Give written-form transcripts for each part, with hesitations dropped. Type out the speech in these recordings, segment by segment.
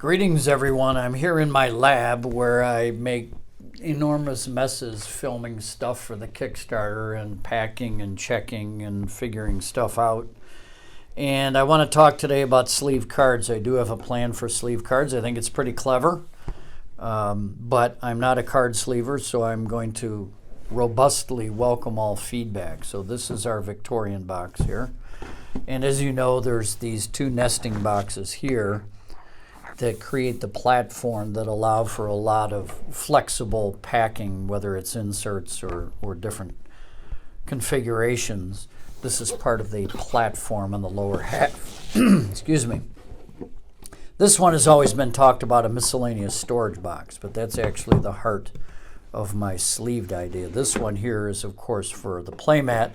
Greetings, everyone. I'm here in my lab where I make enormous messes filming stuff for the Kickstarter and packing and checking and figuring stuff out. And I want to talk today about sleeve cards. I do have a plan for sleeve cards. I think it's pretty clever, but I'm not a card sleever, so I'm going to robustly welcome all feedback. So this is our Victorian box here. And as you know, there's these two nesting boxes here that create the platform that allow for a lot of flexible packing, whether it's inserts or different configurations. This is part of the platform on the lower half. Excuse me. This one has always been talked about, a miscellaneous storage box, but that's actually the heart of my sleeved idea. This one here is, of course, for the playmat.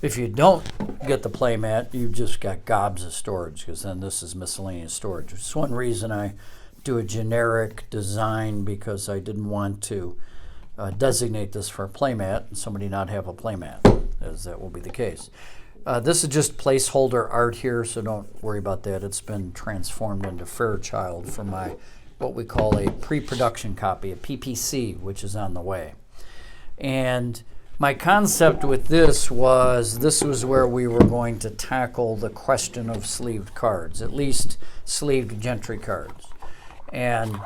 If you don't get the playmat, you've just got gobs of storage, because then this is miscellaneous storage. It's one reason I do a generic design, because I didn't want to designate this for a playmat and somebody not have a playmat, as that will be the case. This is just placeholder art here, so don't worry about that. It's been transformed into Fairchild for my what we call a pre-production copy, a PPC, which is on the way. And my concept with this was where we were going to tackle the question of sleeved cards, at least sleeved gentry cards. And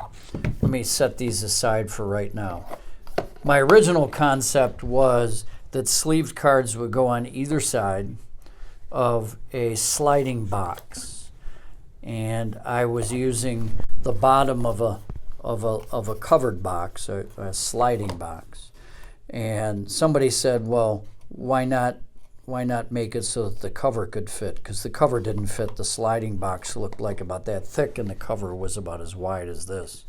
let me set these aside for right now. My original concept was that sleeved cards would go on either side of a sliding box. And I was using the bottom of a covered box, a sliding box. And somebody said, well, why not make it so that the cover could fit? Because the cover didn't fit. The sliding box looked like about that thick, and the cover was about as wide as this.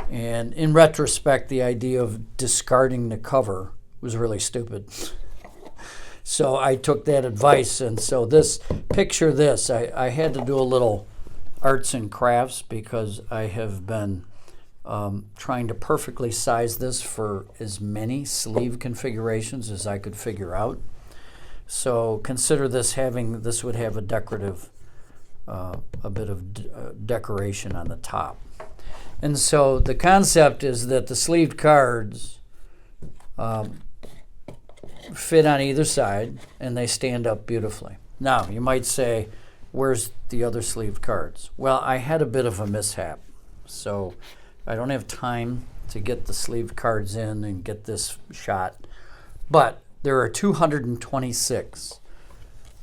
And in retrospect, the idea of discarding the cover was really stupid. So I took that advice, and so picture this. I had to do a little arts and crafts, because I have been trying to perfectly size this for as many sleeve configurations as I could figure out. So consider this would have a decorative, a bit of decoration on the top. And so the concept is that the sleeved cards fit on either side, and they stand up beautifully. Now, you might say, where's the other sleeved cards? Well, I had a bit of a mishap, so I don't have time to get the sleeved cards in and get this shot. But there are 226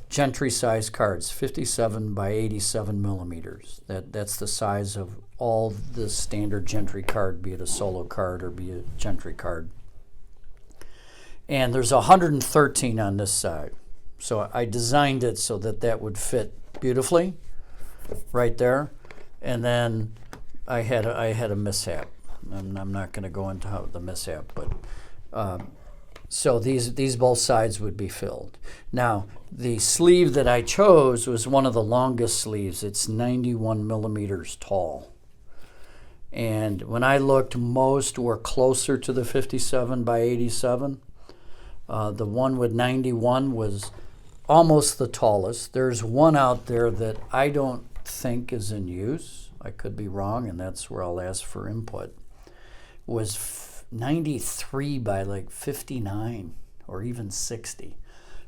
gentry size cards, 57 by 87 millimeters. That's the size of all the standard gentry card, be it a solo card or be a gentry card. And there's 113 on this side. So I designed it so that would fit beautifully right there. And then I had a mishap. I'm not going to go into how the mishap, but so these both sides would be filled. Now, the sleeve that I chose was one of the longest sleeves. It's 91 millimeters tall. And when I looked, most were closer to the 57 by 87. The one with 91 was almost the tallest. There's one out there that I don't think is in use. I could be wrong, and that's where I'll ask for input. Was 93 by like 59 or even 60.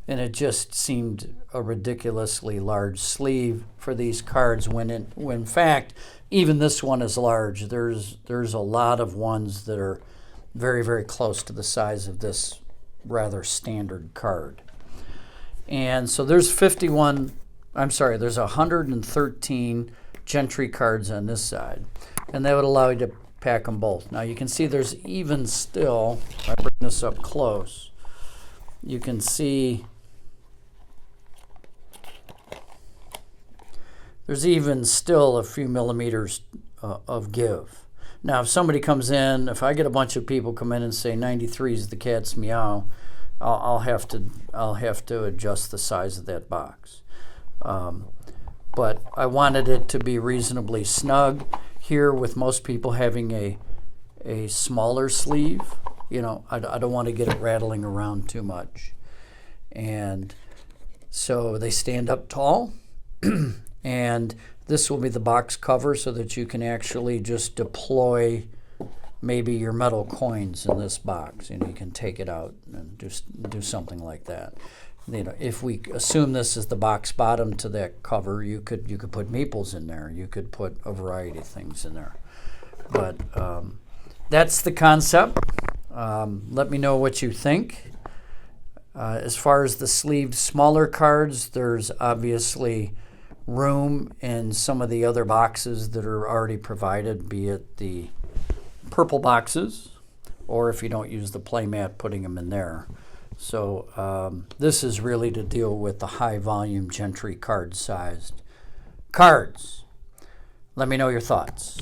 And it just seemed a ridiculously large sleeve for these cards when in fact, even this one is large. There's a lot of ones that are very, very close to the size of this rather standard card. And so there's 113 gentry cards on this side, and that would allow you to pack them both. Now you can see there's even still, if I bring this up close, you can see there's even still a few millimeters of give. Now, if somebody comes in, if I get a bunch of people come in and say 93 is the cat's meow, I'll have to adjust the size of that box. But I wanted it to be reasonably snug here, with most people having a smaller sleeve. You know, I don't want to get it rattling around too much. And so they stand up tall, and This will be the box cover so that you can actually just deploy maybe your metal coins in this box. You can take it out and just do something like that. If we assume this is the box bottom to that cover, you could put meeples in there. You could put a variety of things in there. But that's the concept. Let me know what you think. As far as the sleeved smaller cards, there's obviously room in some of the other boxes that are already provided, be it the purple boxes, or if you don't use the playmat, putting them in there. So this is really to deal with the high volume Gentry card sized cards. Let me know your thoughts.